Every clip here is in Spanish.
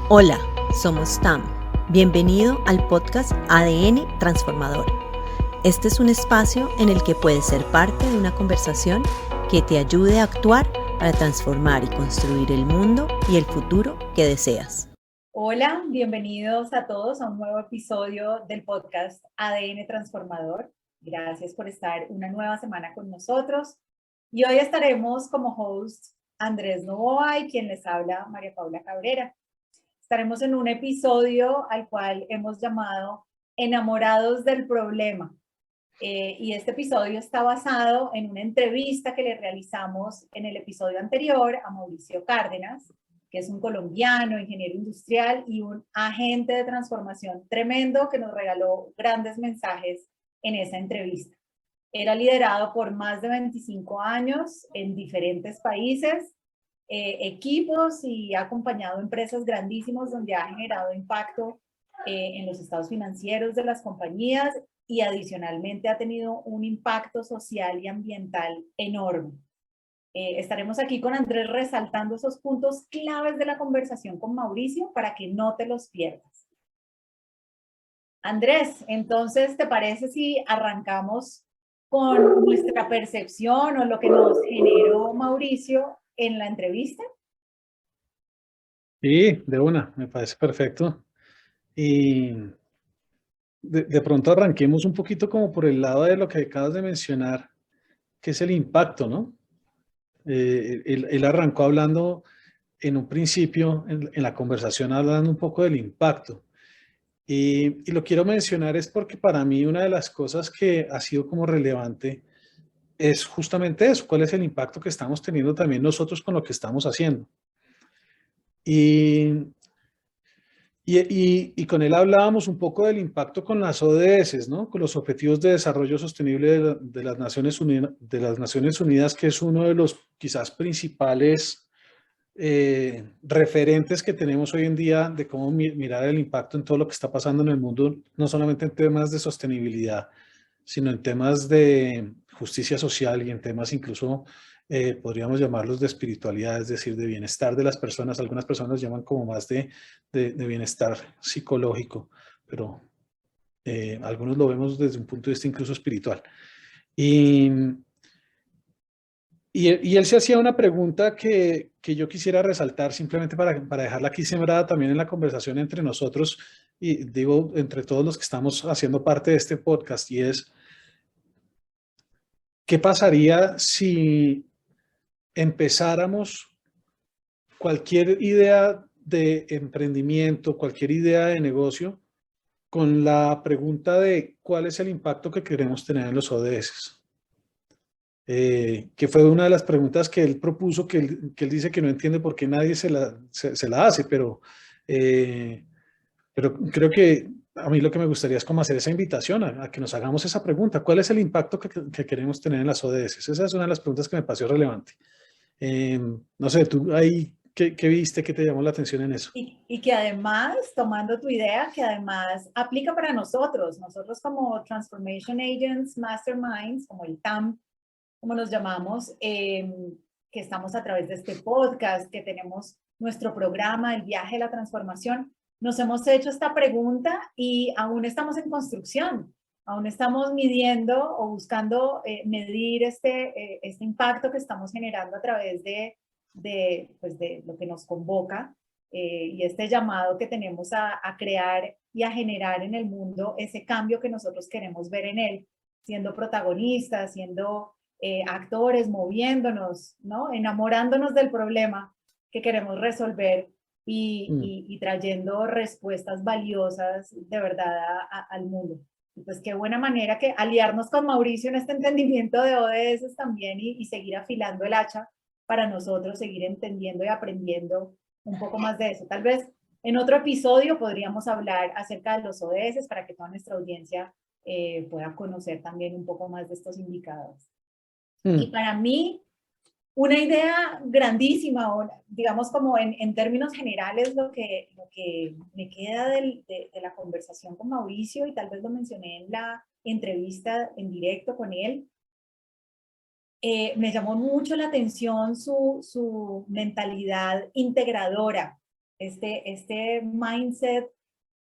Hola, somos TAM. Bienvenido al podcast ADN Transformador. Este es un espacio en el que puedes ser parte de una conversación que te ayude a actuar para transformar y construir el mundo y el futuro que deseas. Hola, bienvenidos a todos a un nuevo episodio del podcast ADN Transformador. Gracias por estar una nueva semana con nosotros. Y hoy estaremos como host Andrés Novoa y quien les habla María Paula Cabrera. Estaremos en un episodio al cual hemos llamado Enamorados del Problema. Y este episodio está basado en una entrevista que le realizamos en el episodio anterior a Mauricio Cárdenas, que es un colombiano, ingeniero industrial y un agente de transformación tremendo que nos regaló grandes mensajes en esa entrevista. Era liderado por más de 25 años en diferentes países, equipos y ha acompañado empresas grandísimas donde ha generado impacto en los estados financieros de las compañías y adicionalmente ha tenido un impacto social y ambiental enorme. Estaremos aquí con Andrés resaltando esos puntos claves de la conversación con Mauricio para que no te los pierdas. Andrés, entonces, ¿te parece si arrancamos con nuestra percepción o lo que nos generó Mauricio en la entrevista? Sí, de una, me parece perfecto. Y de pronto arranquemos un poquito como por el lado de lo que acabas de mencionar, que es el impacto, ¿no? Él arrancó hablando en un principio, en la conversación, hablando un poco del impacto. Y lo quiero mencionar es porque para mí una de las cosas que ha sido como relevante es justamente eso, cuál es el impacto que estamos teniendo también nosotros con lo que estamos haciendo. Y y con él hablábamos un poco del impacto con las ODS, ¿no? Con los Objetivos de Desarrollo Sostenible de las Naciones Unidas, que es uno de los quizás principales referentes que tenemos hoy en día de cómo mirar el impacto en todo lo que está pasando en el mundo, no solamente en temas de sostenibilidad, sino en temas de justicia social y en temas incluso, podríamos llamarlos de espiritualidad, es decir, de bienestar de las personas. Algunas personas los llaman como más de bienestar psicológico, pero algunos lo vemos desde un punto de vista incluso espiritual. Y, y él se hacía una pregunta que yo quisiera resaltar simplemente para dejarla aquí sembrada también en la conversación entre nosotros y digo, entre todos los que estamos haciendo parte de este podcast, y es, ¿qué pasaría si empezáramos cualquier idea de emprendimiento, cualquier idea de negocio, con la pregunta de cuál es el impacto que queremos tener en los ODS? Que fue una de las preguntas que él propuso, que él dice que no entiende por qué nadie se la hace, pero creo que a mí lo que me gustaría es como hacer esa invitación a que nos hagamos esa pregunta. ¿Cuál es el impacto que queremos tener en las ODS? Esa es una de las preguntas que me pareció relevante. No sé, tú ahí, ¿qué viste que te llamó la atención en eso? Y que además, tomando tu idea, que además aplica para nosotros como Transformation Agents, Masterminds, como el TAM, como nos llamamos, que estamos a través de este podcast, que tenemos nuestro programa, el viaje a la transformación, nos hemos hecho esta pregunta y aún estamos en construcción, aún estamos midiendo o buscando medir este impacto que estamos generando a través pues de lo que nos convoca y este llamado que tenemos a crear y a generar en el mundo ese cambio que nosotros queremos ver en él, siendo protagonistas, siendo actores, moviéndonos, ¿no? Enamorándonos del problema que queremos resolver y trayendo respuestas valiosas de verdad al mundo. Y pues qué buena manera que aliarnos con Mauricio en este entendimiento de ODS también y seguir afilando el hacha para nosotros, seguir entendiendo y aprendiendo un poco más de eso. Tal vez en otro episodio podríamos hablar acerca de los ODS para que toda nuestra audiencia pueda conocer también un poco más de estos indicadores. Y para mí, una idea grandísima, o digamos como en términos generales, lo que me queda de la conversación con Mauricio, y tal vez lo mencioné en la entrevista en directo con él, me llamó mucho la atención su mentalidad integradora, este mindset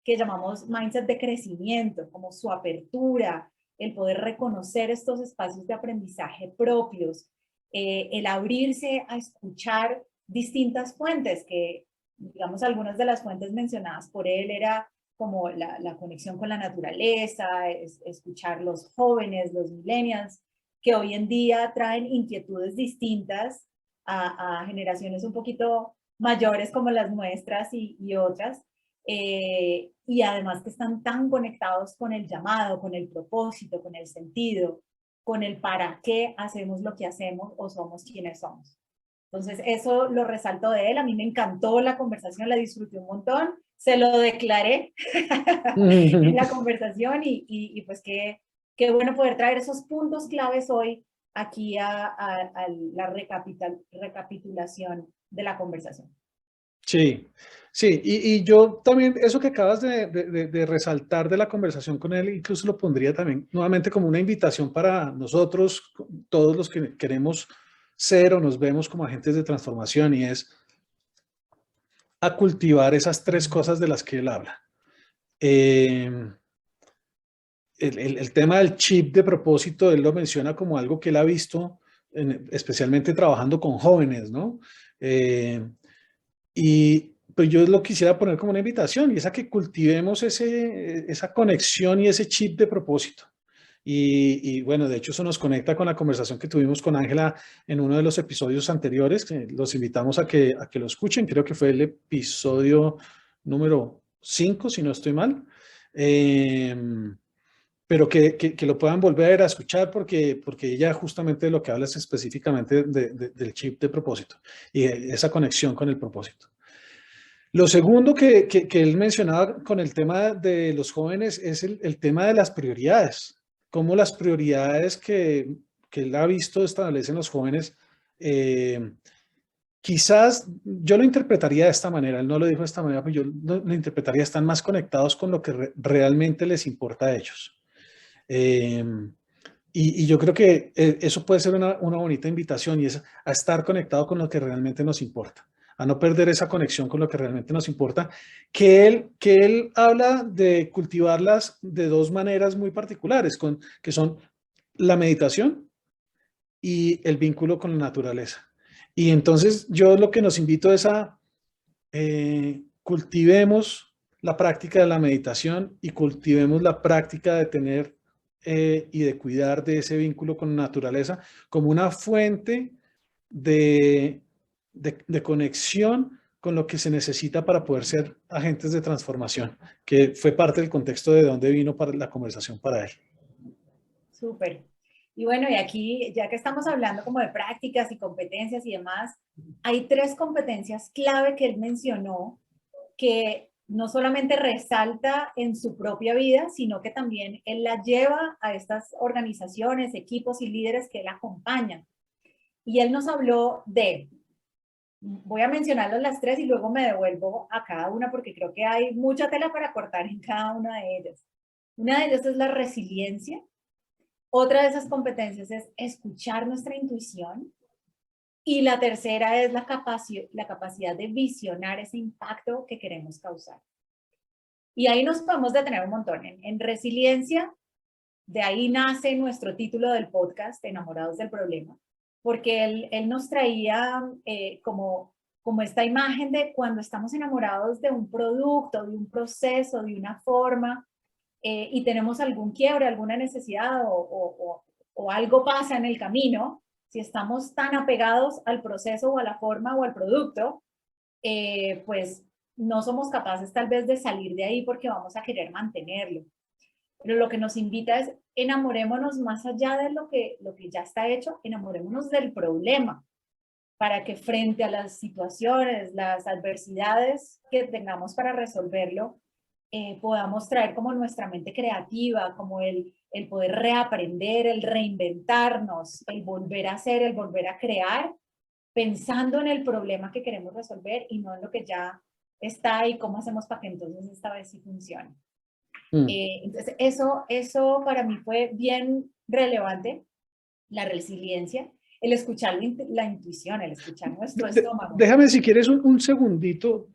que llamamos mindset de crecimiento, como su apertura, el poder reconocer estos espacios de aprendizaje propios, el abrirse a escuchar distintas fuentes, que digamos algunas de las fuentes mencionadas por él era como la conexión con la naturaleza, escuchar los jóvenes, los millennials, que hoy en día traen inquietudes distintas a generaciones un poquito mayores como las nuestras y otras, y además que están tan conectados con el llamado, con el propósito, con el sentido, con el para qué hacemos lo que hacemos o somos quienes somos. Entonces, eso lo resalto de él. A mí me encantó la conversación, la disfruté un montón, se lo declaré en la conversación y pues qué bueno poder traer esos puntos claves hoy aquí a la recapitulación de la conversación. Sí, sí, y yo también, eso que acabas de resaltar de la conversación con él, incluso lo pondría también nuevamente como una invitación para nosotros, todos los que queremos ser o nos vemos como agentes de transformación, y es a cultivar esas tres cosas de las que él habla. El tema del chip de propósito, él lo menciona como algo que él ha visto, especialmente trabajando con jóvenes, ¿no? Y pues yo lo quisiera poner como una invitación, y es a que cultivemos esa conexión y ese chip de propósito. Y bueno, de hecho eso nos conecta con la conversación que tuvimos con Ángela en uno de los episodios anteriores, que los invitamos a que lo escuchen, creo que fue el episodio número 5, si no estoy mal. Pero que lo puedan volver a escuchar porque ella justamente de lo que habla es específicamente del chip de propósito y esa conexión con el propósito. Lo segundo que él mencionaba con el tema de los jóvenes es el tema de las prioridades, cómo las prioridades que él ha visto establecen los jóvenes, quizás yo lo interpretaría de esta manera, él no lo dijo de esta manera, pero yo lo interpretaría, están más conectados con lo que realmente les importa a ellos. Y yo creo que eso puede ser una bonita invitación, y es a estar conectado con lo que realmente nos importa, a no perder esa conexión con lo que realmente nos importa, que él habla de cultivarlas de dos maneras muy particulares, que son la meditación y el vínculo con la naturaleza. Y entonces yo lo que nos invito es a cultivemos la práctica de la meditación y cultivemos la práctica de tener y de cuidar de ese vínculo con la naturaleza como una fuente de conexión con lo que se necesita para poder ser agentes de transformación, que fue parte del contexto de dónde vino para la conversación para él. Súper. Y bueno, y aquí, ya que estamos hablando como de prácticas y competencias y demás, hay 3 competencias clave que él mencionó que no solamente resalta en su propia vida, sino que también él la lleva a estas organizaciones, equipos y líderes que él acompaña. Y él nos habló de, voy a mencionarlas las 3 y luego me devuelvo a cada una porque creo que hay mucha tela para cortar en cada una de ellas. Una de ellas es la resiliencia. Otra de esas competencias es escuchar nuestra intuición. Y la tercera es la capacidad de visionar ese impacto que queremos causar. Y ahí nos podemos detener un montón. En resiliencia, de ahí nace nuestro título del podcast, Enamorados del Problema, porque él nos traía como esta imagen de cuando estamos enamorados de un producto, de un proceso, de una forma, y tenemos algún quiebre, alguna necesidad o algo pasa en el camino, si estamos tan apegados al proceso o a la forma o al producto, pues no somos capaces tal vez de salir de ahí porque vamos a querer mantenerlo. Pero lo que nos invita es enamorémonos más allá de lo que ya está hecho, enamorémonos del problema para que frente a las situaciones, las adversidades que tengamos para resolverlo, podamos traer como nuestra mente creativa, como el poder reaprender, el reinventarnos, el volver a hacer, el volver a crear, pensando en el problema que queremos resolver y no en lo que ya está y cómo hacemos para que entonces esta vez sí funcione. Entonces eso para mí fue bien relevante, la resiliencia. el escuchar la intuición, el escuchar nuestro estómago. Déjame si quieres un segundito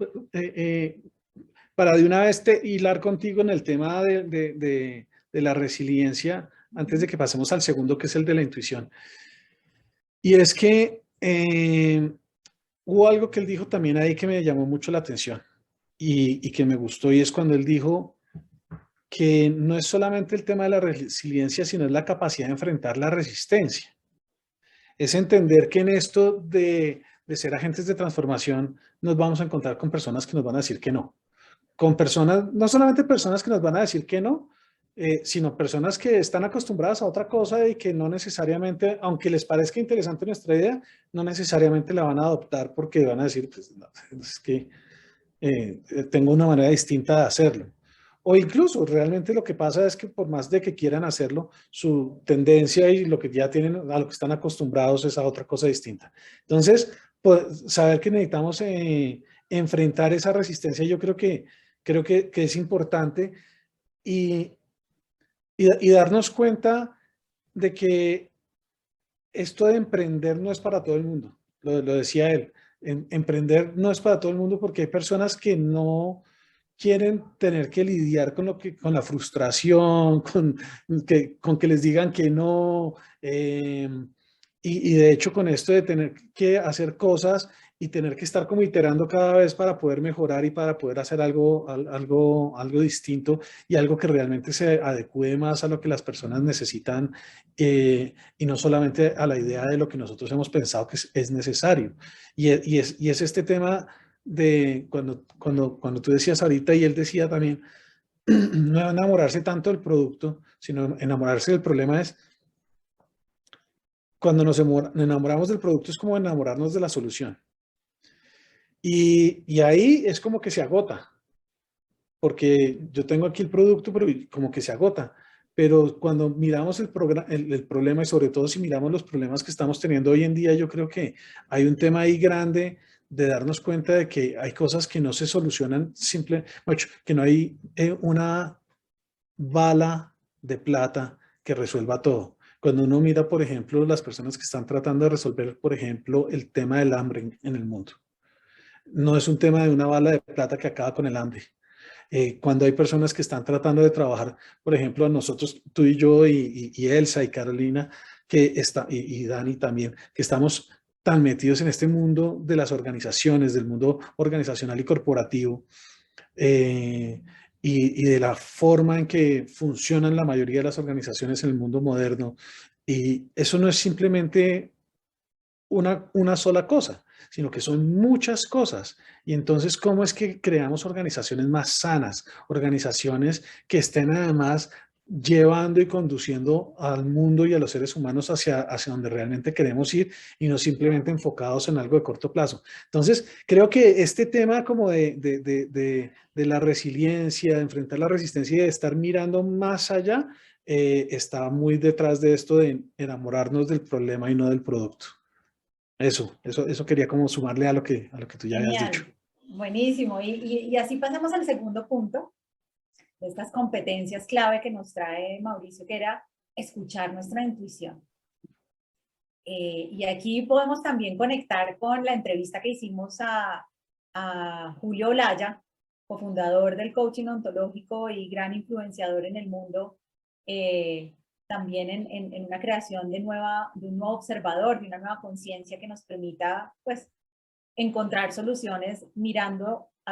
para de una vez hilar contigo en el tema de la resiliencia antes de que pasemos al segundo, que es el de la intuición. Y es que hubo algo que él dijo también ahí que me llamó mucho la atención y que me gustó, y es cuando él dijo que no es solamente el tema de la resiliencia, sino es la capacidad de enfrentar la resistencia. Es entender que en esto de ser agentes de transformación nos vamos a encontrar con personas que nos van a decir que no. Con personas, no solamente personas que nos van a decir que no, sino personas que están acostumbradas a otra cosa y que no necesariamente, aunque les parezca interesante nuestra idea, no necesariamente la van a adoptar porque van a decir, pues, no, es que tengo una manera distinta de hacerlo. O incluso realmente lo que pasa es que por más de que quieran hacerlo, su tendencia y lo que ya tienen, a lo que están acostumbrados es a otra cosa distinta. Entonces, pues, saber que necesitamos enfrentar esa resistencia, yo creo que es importante y darnos cuenta de que esto de emprender no es para todo el mundo. Lo decía él. Emprender no es para todo el mundo porque hay personas que no quieren tener que lidiar con la frustración, con que les digan que no, y de hecho con esto de tener que hacer cosas y tener que estar como iterando cada vez para poder mejorar y para poder hacer algo distinto y algo que realmente se adecue más a lo que las personas necesitan, y no solamente a la idea de lo que nosotros hemos pensado que es necesario. Y es este tema de cuando tú decías ahorita y él decía también, no enamorarse tanto del producto, sino enamorarse del problema. Es cuando nos enamoramos del producto, es como enamorarnos de la solución. Y ahí es como que se agota, porque yo tengo aquí el producto, pero como que se agota. Pero cuando miramos el problema, y sobre todo si miramos los problemas que estamos teniendo hoy en día, yo creo que hay un tema ahí grande de darnos cuenta de que hay cosas que no se solucionan que no hay una bala de plata que resuelva todo. Cuando uno mira, por ejemplo, las personas que están tratando de resolver, por ejemplo, el tema del hambre en el mundo, no es un tema de una bala de plata que acaba con el hambre. Cuando hay personas que están tratando de trabajar, por ejemplo, a nosotros, tú y yo, y Elsa y Carolina, y Dani también, que estamos tan metidos en este mundo de las organizaciones, del mundo organizacional y corporativo, y de la forma en que funcionan la mayoría de las organizaciones en el mundo moderno. Y eso no es simplemente una sola cosa, sino que son muchas cosas. Y entonces, ¿cómo es que creamos organizaciones más sanas? Organizaciones que estén además llevando y conduciendo al mundo y a los seres humanos hacia donde realmente queremos ir y no simplemente enfocados en algo de corto plazo. Entonces, creo que este tema como de la resiliencia, de enfrentar la resistencia y de estar mirando más allá, está muy detrás de esto de enamorarnos del problema y no del producto. Eso quería como sumarle a lo que tú ya habías dicho. Buenísimo. Y así pasamos al segundo punto de estas competencias clave que nos trae Mauricio, que era escuchar nuestra intuición. Y aquí podemos también conectar con la entrevista que hicimos a Julio Olaya, cofundador del coaching ontológico y gran influenciador en el mundo, también en una creación de un nuevo observador, de una nueva conciencia que nos permita, pues, encontrar soluciones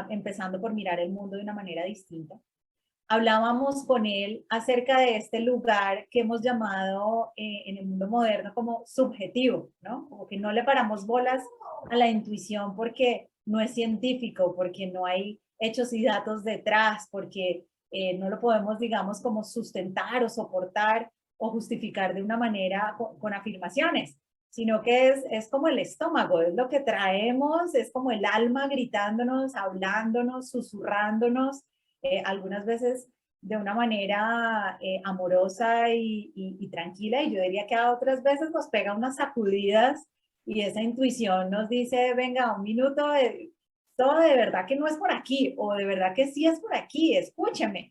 empezando por mirar el mundo de una manera distinta. Hablábamos con él acerca de este lugar que hemos llamado en el mundo moderno como subjetivo, ¿no? Como que no le paramos bolas a la intuición porque no es científico, porque no hay hechos y datos detrás, porque no lo podemos, digamos, como sustentar o soportar o justificar de una manera con afirmaciones, sino que es como el estómago, es lo que traemos, es como el alma gritándonos, hablándonos, susurrándonos, algunas veces de una manera amorosa y tranquila, y yo diría que a otras veces nos pega unas sacudidas y esa intuición nos dice, venga, un minuto, todo de verdad que no es por aquí, o de verdad que sí es por aquí, escúcheme.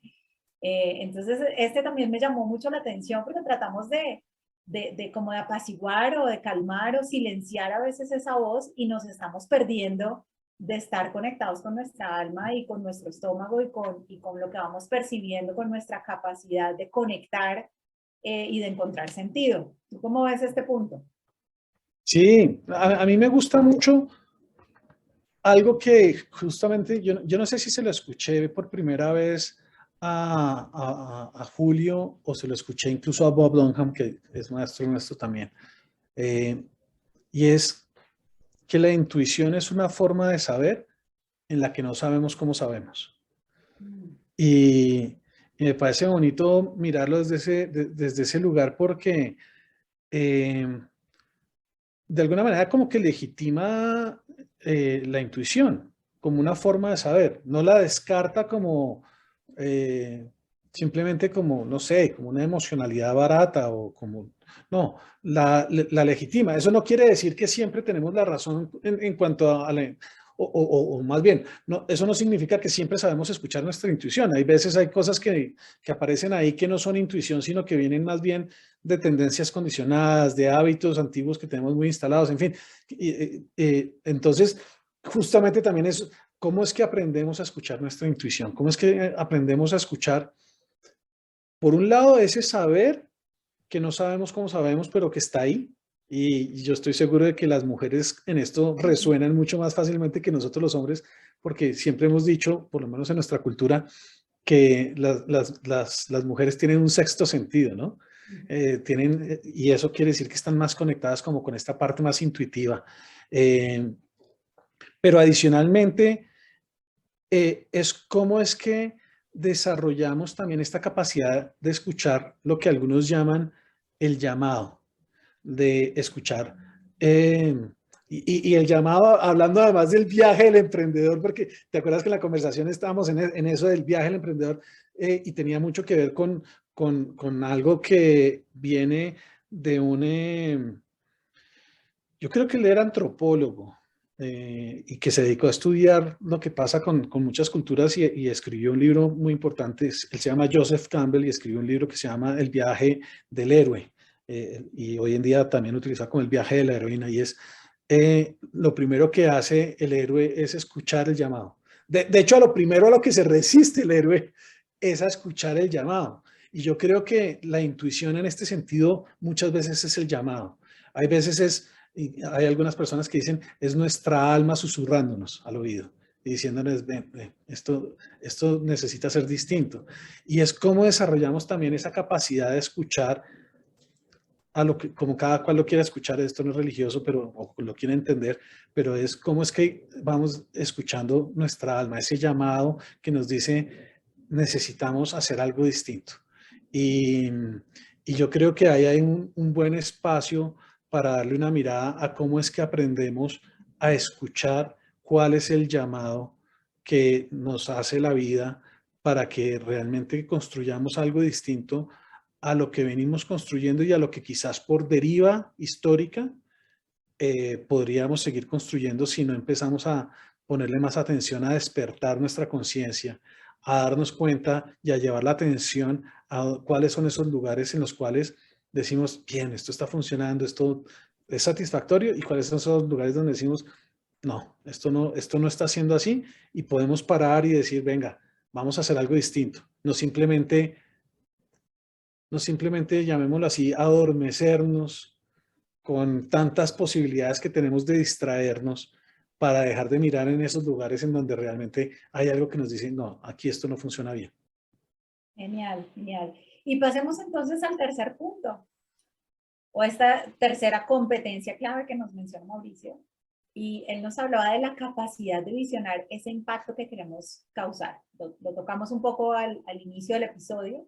Entonces, este también me llamó mucho la atención porque tratamos de de como de apaciguar o de calmar o silenciar a veces esa voz y nos estamos perdiendo de estar conectados con nuestra alma y con nuestro estómago y con lo que vamos percibiendo, con nuestra capacidad de conectar y de encontrar sentido. ¿Tú cómo ves este punto? Sí, a mí me gusta mucho algo que justamente yo no sé si se lo escuché por primera vez a Julio o se lo escuché incluso a Bob Dunham, que es maestro nuestro también. Y es que la intuición es una forma de saber en la que no sabemos cómo sabemos. Y, y me parece bonito mirarlo desde ese lugar porque de alguna manera como que legitima la intuición como una forma de saber, no la descarta como simplemente como, no sé, como una emocionalidad barata o como, no, la legitima. Eso no quiere decir que siempre tenemos la razón en cuanto a la, o más bien, no, eso no significa que siempre sabemos escuchar nuestra intuición. Hay veces hay cosas que aparecen ahí que no son intuición, sino que vienen más bien de tendencias condicionadas, de hábitos antiguos que tenemos muy instalados, en fin. Entonces, justamente también es cómo es que aprendemos a escuchar nuestra intuición, cómo es que aprendemos a escuchar, por un lado, ese saber que no sabemos cómo sabemos, pero que está ahí. Y yo estoy seguro de que las mujeres en esto resuenan mucho más fácilmente que nosotros los hombres, porque siempre hemos dicho, por lo menos en nuestra cultura, que las mujeres tienen un sexto sentido, ¿no? Y eso quiere decir que están más conectadas como con esta parte más intuitiva. Pero adicionalmente, es cómo es que desarrollamos también esta capacidad de escuchar lo que algunos llaman el llamado, de escuchar. Y el llamado, hablando además del viaje del emprendedor, porque te acuerdas que en la conversación estábamos en eso del viaje del emprendedor y tenía mucho que ver con algo que viene de yo creo que él era antropólogo y que se dedicó a estudiar lo que pasa con muchas culturas y escribió un libro muy importante. Él se llama Joseph Campbell y escribió un libro que se llama El viaje del héroe. Y hoy en día también utiliza como el viaje de la heroína y es lo primero que hace el héroe es escuchar el llamado. De hecho, a lo primero a lo que se resiste el héroe es a escuchar el llamado. Y yo creo que la intuición en este sentido muchas veces es el llamado. Hay veces y hay algunas personas que dicen, es nuestra alma susurrándonos al oído y diciéndonos, ven, ven, esto necesita ser distinto. Y es cómo desarrollamos también esa capacidad de escuchar a lo que, como cada cual lo quiera escuchar, esto no es religioso, pero o lo quiere entender, pero es cómo es que vamos escuchando nuestra alma, ese llamado que nos dice, necesitamos hacer algo distinto. Y, y yo creo que ahí hay un buen espacio para darle una mirada a cómo es que aprendemos a escuchar cuál es el llamado que nos hace la vida para que realmente construyamos algo distinto a lo que venimos construyendo y a lo que quizás por deriva histórica podríamos seguir construyendo si no empezamos a ponerle más atención a despertar nuestra conciencia, a darnos cuenta y a llevar la atención a cuáles son esos lugares en los cuales decimos, bien, esto está funcionando, esto es satisfactorio y cuáles son esos lugares donde decimos, no, esto no está siendo así y podemos parar y decir, venga, vamos a hacer algo distinto, no simplemente, llamémoslo así, adormecernos con tantas posibilidades que tenemos de distraernos para dejar de mirar en esos lugares en donde realmente hay algo que nos dice, no, aquí esto no funciona bien. Genial, genial. Y pasemos entonces al tercer punto, o esta tercera competencia clave que nos menciona Mauricio. Y él nos hablaba de la capacidad de visionar ese impacto que queremos causar. Lo tocamos un poco al inicio del episodio,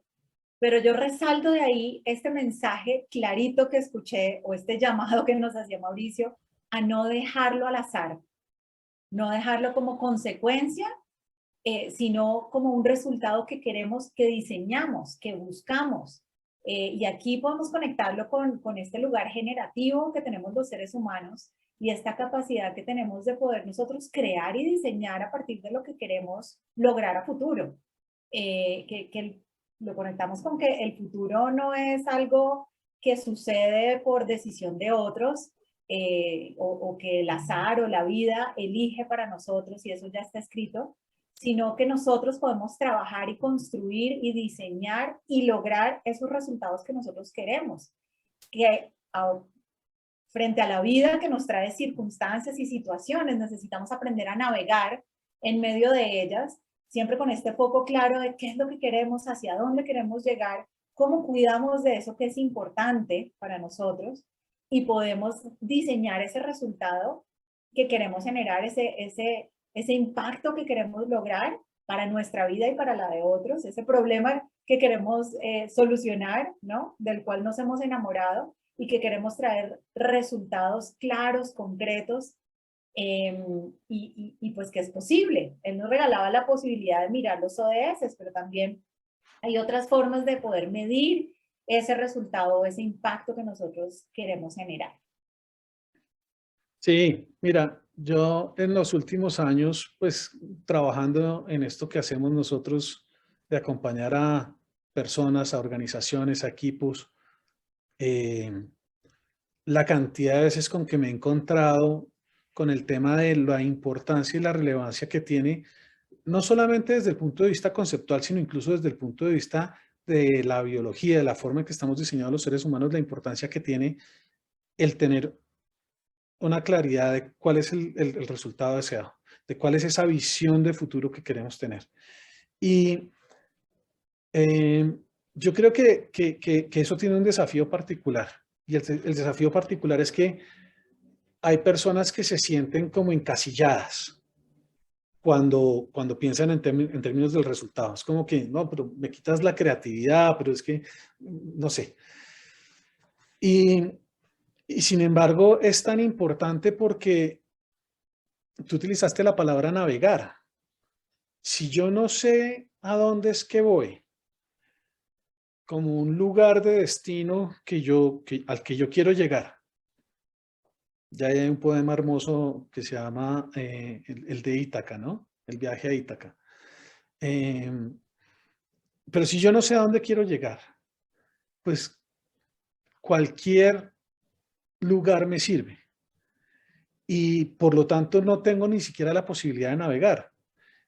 pero yo resalto de ahí este mensaje clarito que escuché o este llamado que nos hacía Mauricio a no dejarlo al azar, no dejarlo como consecuencia, sino como un resultado que queremos, que diseñamos, que buscamos. Y aquí podemos conectarlo con este lugar generativo que tenemos los seres humanos y esta capacidad que tenemos de poder nosotros crear y diseñar a partir de lo que queremos lograr a futuro. Que lo conectamos con que el futuro no es algo que sucede por decisión de otros, o que el azar o la vida elige para nosotros y eso ya está escrito, sino que nosotros podemos trabajar y construir y diseñar y lograr esos resultados que nosotros queremos. Que frente a la vida que nos trae circunstancias y situaciones, necesitamos aprender a navegar en medio de ellas, siempre con este foco claro de qué es lo que queremos, hacia dónde queremos llegar, cómo cuidamos de eso que es importante para nosotros y podemos diseñar ese resultado que queremos generar, ese impacto que queremos lograr para nuestra vida y para la de otros, ese problema que queremos solucionar, ¿no? Del cual nos hemos enamorado y que queremos traer resultados claros, concretos, y pues que es posible. Él nos regalaba la posibilidad de mirar los ODS, pero también hay otras formas de poder medir ese resultado o ese impacto que nosotros queremos generar. Sí, mira, yo en los últimos años, pues trabajando en esto que hacemos nosotros de acompañar a personas, a organizaciones, a equipos, la cantidad de veces con que me he encontrado con el tema de la importancia y la relevancia que tiene, no solamente desde el punto de vista conceptual, sino incluso desde el punto de vista de la biología, de la forma en que estamos diseñados los seres humanos, la importancia que tiene el tener una claridad de cuál es el resultado deseado, de cuál es esa visión de futuro que queremos tener. Y yo creo que eso tiene un desafío particular. Y el desafío particular es que hay personas que se sienten como encasilladas cuando piensan en términos del resultado. Es como que, no, pero me quitas la creatividad, pero es que, no sé. Y sin embargo, es tan importante porque tú utilizaste la palabra navegar. Si yo no sé a dónde es que voy, como un lugar de destino al que yo quiero llegar. Ya hay un poema hermoso que se llama el de Ítaca, ¿no? El viaje a Ítaca. Pero si yo no sé a dónde quiero llegar, pues cualquier lugar me sirve. Y por lo tanto no tengo ni siquiera la posibilidad de navegar.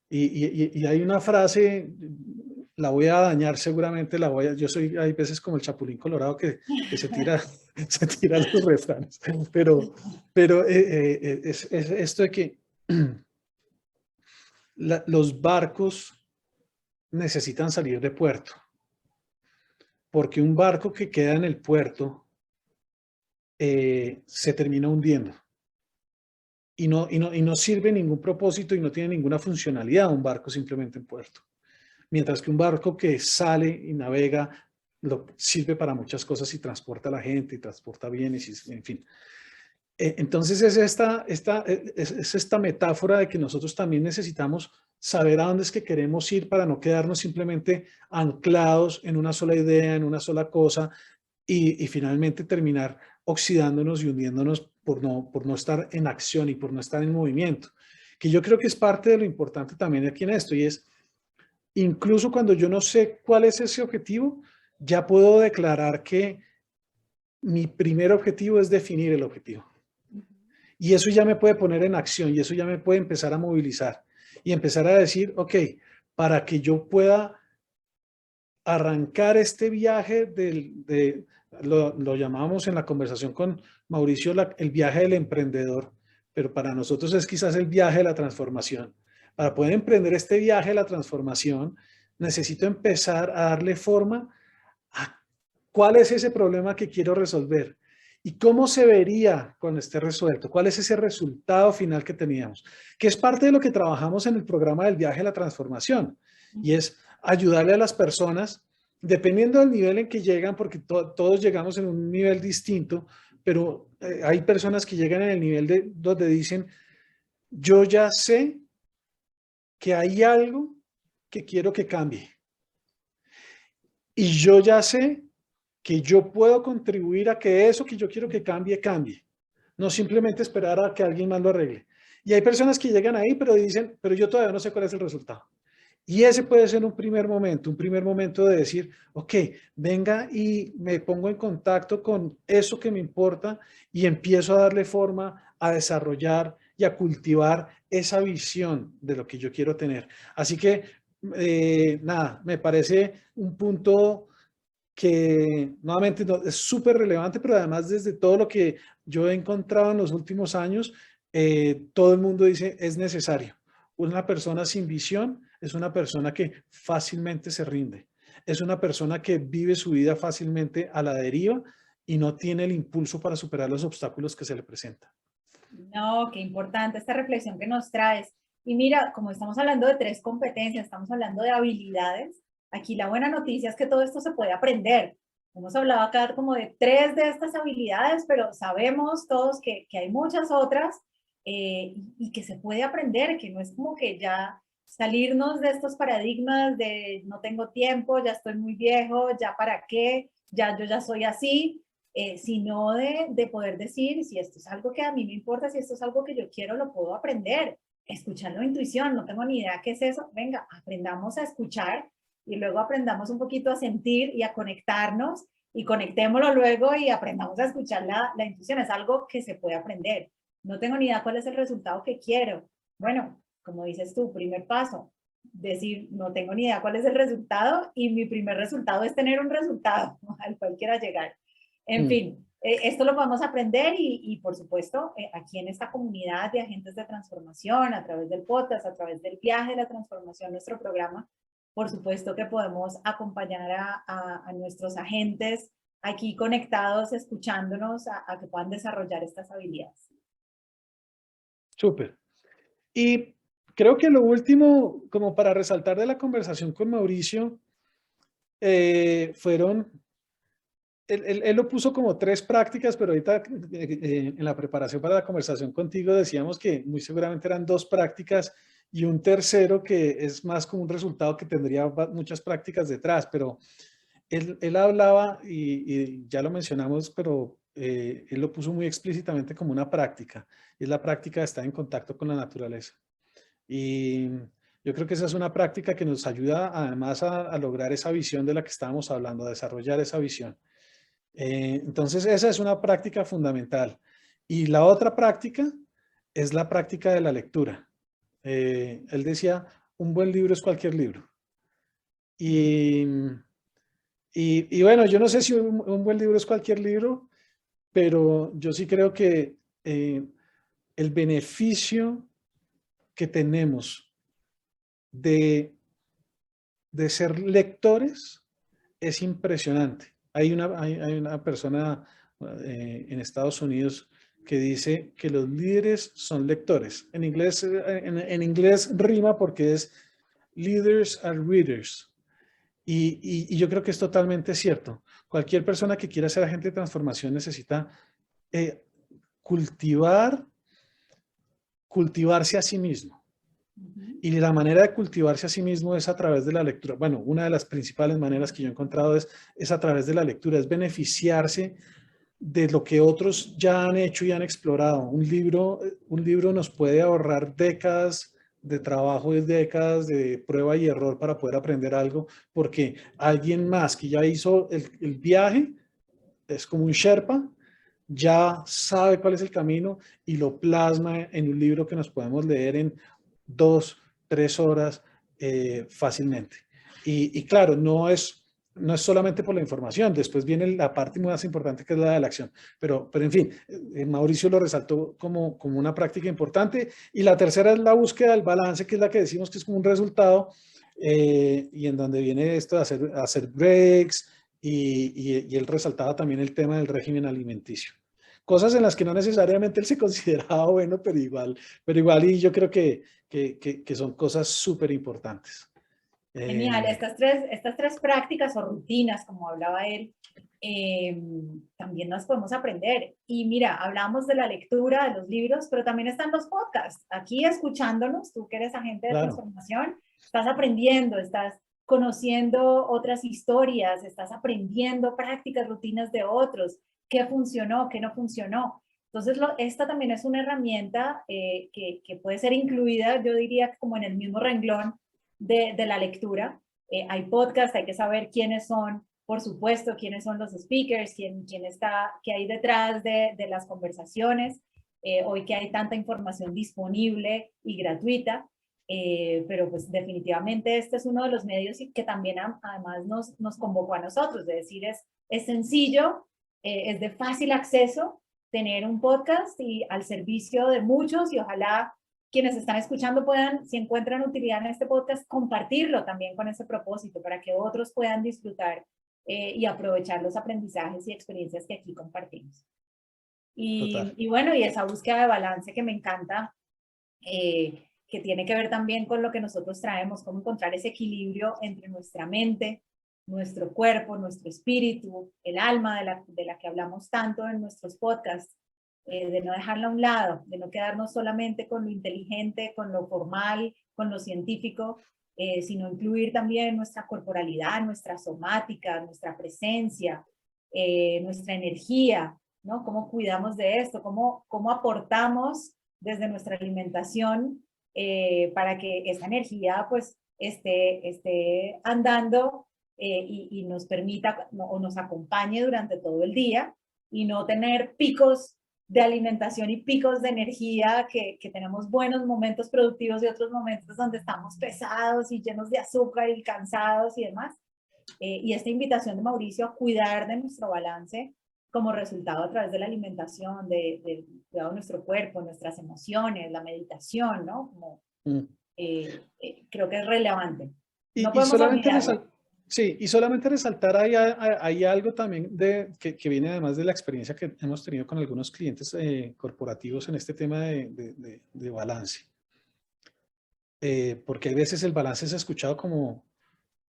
Y hay una frase, la voy a dañar seguramente, hay veces como el Chapulín Colorado que se tira los refranes, pero es esto de que los barcos necesitan salir de puerto, porque un barco que queda en el puerto se termina hundiendo. Y no sirve ningún propósito y no tiene ninguna funcionalidad un barco simplemente en puerto. Mientras que un barco que sale y navega sirve para muchas cosas y transporta a la gente y transporta bienes, en fin. Entonces es esta metáfora de que nosotros también necesitamos saber a dónde es que queremos ir para no quedarnos simplemente anclados en una sola idea, en una sola cosa y finalmente terminar oxidándonos y hundiéndonos por no estar en acción y por no estar en movimiento. Que yo creo que es parte de lo importante también aquí en esto y es, incluso cuando yo no sé cuál es ese objetivo, ya puedo declarar que mi primer objetivo es definir el objetivo. Y eso ya me puede poner en acción y eso ya me puede empezar a movilizar y empezar a decir, ok, para que yo pueda arrancar este viaje lo llamamos en la conversación con Mauricio el viaje del emprendedor, pero para nosotros es quizás el viaje de la transformación. Para poder emprender este viaje de la transformación, necesito empezar a darle forma a cuál es ese problema que quiero resolver y cómo se vería cuando esté resuelto, cuál es ese resultado final que teníamos, que es parte de lo que trabajamos en el programa del viaje de la transformación, y es ayudarle a las personas, dependiendo del nivel en que llegan, porque todos llegamos en un nivel distinto, pero hay personas que llegan en el nivel donde dicen, yo ya sé que hay algo que quiero que cambie. Y yo ya sé que yo puedo contribuir a que eso que yo quiero que cambie, cambie. No simplemente esperar a que alguien más lo arregle. Y hay personas que llegan ahí, pero dicen, pero yo todavía no sé cuál es el resultado. Y ese puede ser un primer momento de decir, ok, venga y me pongo en contacto con eso que me importa y empiezo a darle forma, a desarrollar y a cultivar esa visión de lo que yo quiero tener. Así que, nada, me parece un punto que nuevamente es súper relevante, pero además desde todo lo que yo he encontrado en los últimos años, todo el mundo dice es necesario. Una persona sin visión es una persona que fácilmente se rinde. Es una persona que vive su vida fácilmente a la deriva y no tiene el impulso para superar los obstáculos que se le presentan. No, qué importante esta reflexión que nos traes. Y mira, como estamos hablando de 3 competencias, estamos hablando de habilidades, aquí la buena noticia es que todo esto se puede aprender. Hemos hablado acá como de 3 de estas habilidades, pero sabemos todos que hay muchas otras y que se puede aprender, que no es como que ya salirnos de estos paradigmas de no tengo tiempo, ya estoy muy viejo, ya para qué, ya yo ya soy así, sino de poder decir si esto es algo que a mí me importa, si esto es algo que yo quiero, lo puedo aprender. Escuchando intuición, no tengo ni idea qué es eso. Venga, aprendamos a escuchar y luego aprendamos un poquito a sentir y a conectarnos y conectémoslo luego y aprendamos a escuchar la intuición. Es algo que se puede aprender. No tengo ni idea cuál es el resultado que quiero. Bueno, como dices tú, primer paso, decir, no tengo ni idea cuál es el resultado y mi primer resultado es tener un resultado al cual quiera llegar. En fin, esto lo podemos aprender y por supuesto, aquí en esta comunidad de agentes de transformación, a través del podcast, a través del viaje de la transformación, nuestro programa, por supuesto que podemos acompañar a nuestros agentes aquí conectados, escuchándonos, a que puedan desarrollar estas habilidades. Súper. Y creo que lo último, como para resaltar de la conversación con Mauricio, fueron, él lo puso como 3 prácticas, pero ahorita en la preparación para la conversación contigo decíamos que muy seguramente eran 2 prácticas y un tercero que es más como un resultado que tendría muchas prácticas detrás, pero él hablaba, y ya lo mencionamos, pero él lo puso muy explícitamente como una práctica, y es la práctica de estar en contacto con la naturaleza. Y yo creo que esa es una práctica que nos ayuda además a lograr esa visión de la que estábamos hablando, a desarrollar esa visión. Entonces, esa es una práctica fundamental. Y la otra práctica es la práctica de la lectura. Él decía, un buen libro es cualquier libro. Y, y bueno, yo no sé si un buen libro es cualquier libro, pero yo sí creo que el beneficio que tenemos de ser lectores es impresionante. Hay una persona en Estados Unidos que dice que los líderes son lectores. En inglés, en inglés rima porque es leaders are readers. Y yo creo que es totalmente cierto. Cualquier persona que quiera ser agente de transformación necesita eh, cultivarse a sí mismo. Y la manera de cultivarse a sí mismo es a través de la lectura. Bueno, una de las principales maneras que yo he encontrado es a través de la lectura, es beneficiarse de lo que otros ya han hecho y han explorado. Un libro nos puede ahorrar décadas de trabajo y décadas de prueba y error para poder aprender algo, porque alguien más que ya hizo el viaje, es como un Sherpa, ya sabe cuál es el camino y lo plasma en un libro que nos podemos leer en 2, 3 horas fácilmente. Y claro, no es solamente por la información, después viene la parte más importante que es la de la acción. Pero en fin, Mauricio lo resaltó como una práctica importante. Y la tercera es la búsqueda del balance, que es la que decimos que es como un resultado, y en donde viene esto de hacer breaks, y él resaltaba también el tema del régimen alimenticio. Cosas en las que no necesariamente él se consideraba bueno, pero igual y yo creo que son cosas súper importantes. Genial, estas tres prácticas o rutinas, como hablaba él, también las podemos aprender. Y mira, hablamos de la lectura, de los libros, pero también están los podcasts. Aquí escuchándonos, tú que eres agente de Claro. transformación, estás aprendiendo, estás conociendo otras historias, estás aprendiendo prácticas, rutinas de otros, qué funcionó, qué no funcionó. Entonces, esta también es una herramienta que puede ser incluida, yo diría, como en el mismo renglón de la lectura. Hay podcast, hay que saber quiénes son, por supuesto, quiénes son los speakers, quién está, qué hay detrás de las conversaciones. Hoy que hay tanta información disponible y gratuita, pero pues definitivamente este es uno de los medios que también además nos convocó a nosotros, de decir es sencillo, es de fácil acceso tener un podcast y al servicio de muchos, y ojalá quienes están escuchando puedan, si encuentran utilidad en este podcast, compartirlo también con ese propósito, para que otros puedan disfrutar y aprovechar los aprendizajes y experiencias que aquí compartimos. Y bueno, y esa búsqueda de balance que me encanta, que tiene que ver también con lo que nosotros traemos, cómo encontrar ese equilibrio entre nuestra mente, nuestro cuerpo, nuestro espíritu, el alma de la que hablamos tanto en nuestros podcasts, de no dejarla a un lado, de no quedarnos solamente con lo inteligente, con lo formal, con lo científico, sino incluir también nuestra corporalidad, nuestra somática, nuestra presencia, nuestra energía, ¿no? Cómo cuidamos de esto, cómo aportamos desde nuestra alimentación para que esa energía pues esté andando y nos permita o nos acompañe durante todo el día, y no tener picos de alimentación y picos de energía, que tenemos buenos momentos productivos y otros momentos donde estamos pesados y llenos de azúcar y cansados y demás. Y esta invitación de Mauricio a cuidar de nuestro balance como resultado a través de la alimentación, del cuidado de nuestro cuerpo, nuestras emociones, la meditación, ¿no? Como, creo que es relevante. No podemos olvidarlo. Sí, y solamente resaltar hay algo también que viene además de la experiencia que hemos tenido con algunos clientes corporativos en este tema de balance. Porque a veces el balance es escuchado como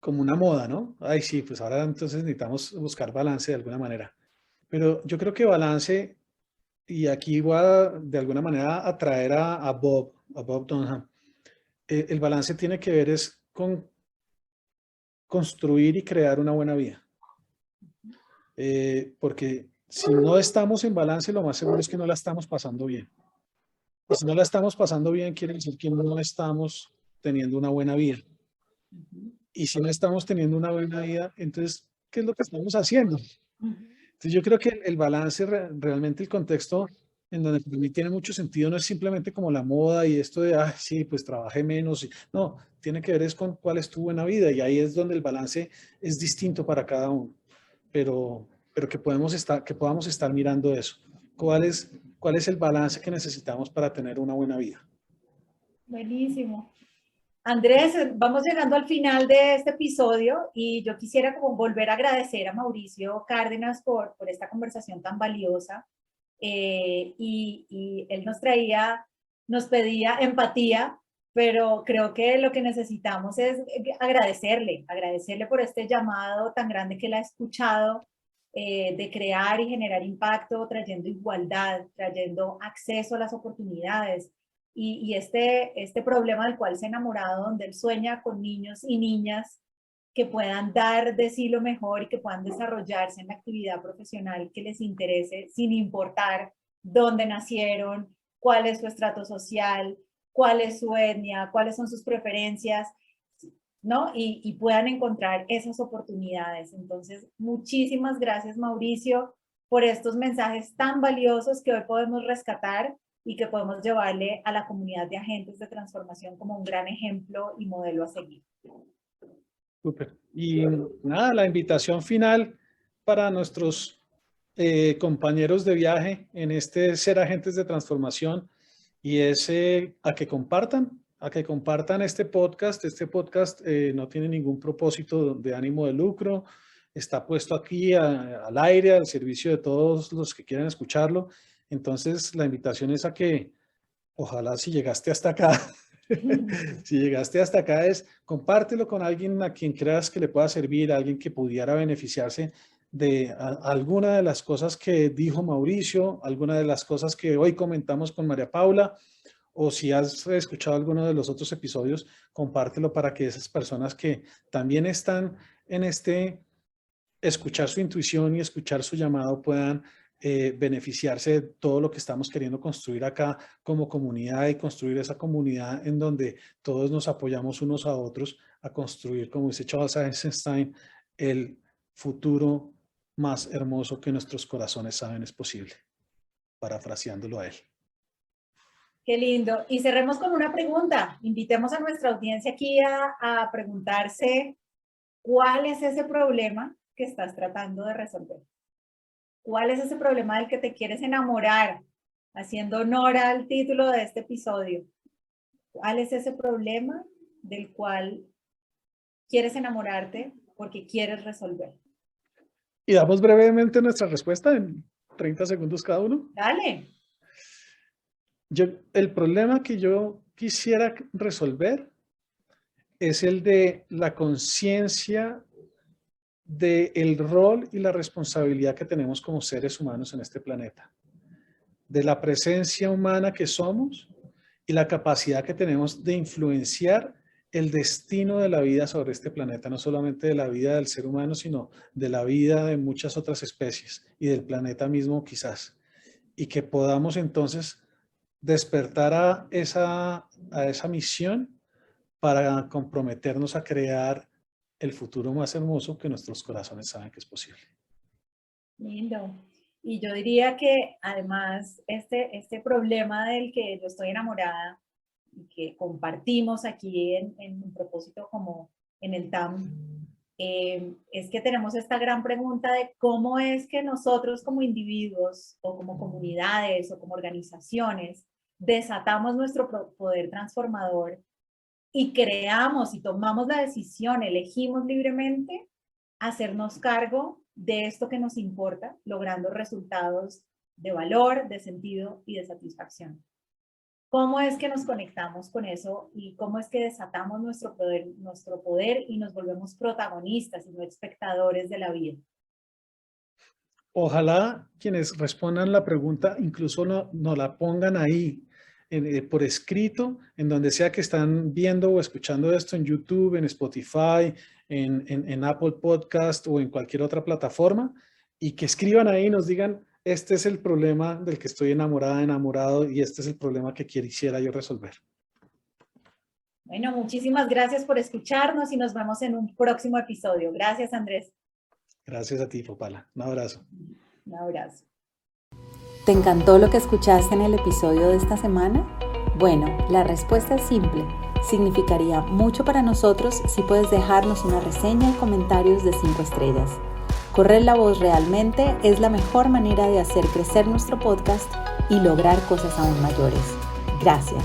una moda, ¿no? Ay, sí, pues ahora entonces necesitamos buscar balance de alguna manera. Pero yo creo que balance, y aquí voy a de alguna manera a traer a Bob Dunham, el balance tiene que ver es con construir y crear una buena vida. Porque si no estamos en balance, lo más seguro es que no la estamos pasando bien. Y si no la estamos pasando bien, quiere decir que no estamos teniendo una buena vida. Y si no estamos teniendo una buena vida, entonces, ¿qué es lo que estamos haciendo? Entonces yo creo que el balance, realmente el contexto en donde para mí tiene mucho sentido, no es simplemente como la moda y esto de, ah, sí, pues trabajé menos. No, tiene que ver es con cuál es tu buena vida, y ahí es donde el balance es distinto para cada uno. Pero que podamos estar mirando eso. ¿Cuál es el balance que necesitamos para tener una buena vida? Buenísimo. Andrés, vamos llegando al final de este episodio, y yo quisiera como volver a agradecer a Mauricio Cárdenas por esta conversación tan valiosa. Y él nos pedía empatía, pero creo que lo que necesitamos es agradecerle por este llamado tan grande que él ha escuchado, de crear y generar impacto, trayendo igualdad, trayendo acceso a las oportunidades. Y este problema del cual se ha enamorado, donde él sueña con niños y niñas que puedan dar de sí lo mejor y que puedan desarrollarse en la actividad profesional que les interese, sin importar dónde nacieron, cuál es su estrato social, cuál es su etnia, cuáles son sus preferencias, ¿no? Y puedan encontrar esas oportunidades. Entonces, muchísimas gracias, Mauricio, por estos mensajes tan valiosos que hoy podemos rescatar y que podemos llevarle a la comunidad de agentes de transformación como un gran ejemplo y modelo a seguir. Súper. Y nada, la invitación final para nuestros compañeros de viaje en este Ser Agentes de Transformación, y es a que compartan este podcast. Este podcast no tiene ningún propósito de ánimo de lucro. Está puesto aquí al aire, al servicio de todos los que quieran escucharlo. Entonces, la invitación es a que, ojalá, si llegaste hasta acá, es compártelo con alguien a quien creas que le pueda servir, a alguien que pudiera beneficiarse de alguna de las cosas que dijo Mauricio, alguna de las cosas que hoy comentamos con María Paula, o si has escuchado alguno de los otros episodios, compártelo para que esas personas que también están en escuchar su intuición y escuchar su llamado puedan beneficiarse de todo lo que estamos queriendo construir acá como comunidad y construir esa comunidad en donde todos nos apoyamos unos a otros a construir, como dice Charles Eisenstein, el futuro más hermoso que nuestros corazones saben es posible, parafraseándolo a él. Qué lindo. Y cerremos con una pregunta. Invitemos a nuestra audiencia aquí a preguntarse cuál es ese problema que estás tratando de resolver. ¿Cuál es ese problema del que te quieres enamorar? Haciendo honor al título de este episodio. ¿Cuál es ese problema del cual quieres enamorarte porque quieres resolver? Y damos brevemente nuestra respuesta en 30 segundos cada uno. Dale. El problema que yo quisiera resolver es el de la conciencia del rol y la responsabilidad que tenemos como seres humanos en este planeta, de la presencia humana que somos y la capacidad que tenemos de influenciar el destino de la vida sobre este planeta, no solamente de la vida del ser humano, sino de la vida de muchas otras especies y del planeta mismo quizás, y que podamos entonces despertar a esa misión para comprometernos a crear el futuro más hermoso que nuestros corazones saben que es posible. Lindo. Y yo diría que además este problema del que yo estoy enamorada y que compartimos aquí en un propósito como en el TAM, es que tenemos esta gran pregunta de cómo es que nosotros como individuos o como comunidades o como organizaciones desatamos nuestro poder transformador y creamos y tomamos la decisión, elegimos libremente hacernos cargo de esto que nos importa, logrando resultados de valor, de sentido y de satisfacción. ¿Cómo es que nos conectamos con eso y cómo es que desatamos nuestro poder y nos volvemos protagonistas y no espectadores de la vida? Ojalá quienes respondan la pregunta incluso no la pongan ahí por escrito, en donde sea que están viendo o escuchando esto, en YouTube, en Spotify, en Apple Podcast o en cualquier otra plataforma, y que escriban ahí y nos digan, este es el problema del que estoy enamorado, y este es el problema que quisiera yo resolver. Bueno, muchísimas gracias por escucharnos y nos vemos en un próximo episodio. Gracias, Andrés. Gracias a ti, Fopala. Un abrazo. Un abrazo. ¿Te encantó lo que escuchaste en el episodio de esta semana? Bueno, la respuesta es simple. Significaría mucho para nosotros si puedes dejarnos una reseña y comentarios de 5 estrellas. Correr la voz realmente es la mejor manera de hacer crecer nuestro podcast y lograr cosas aún mayores. Gracias.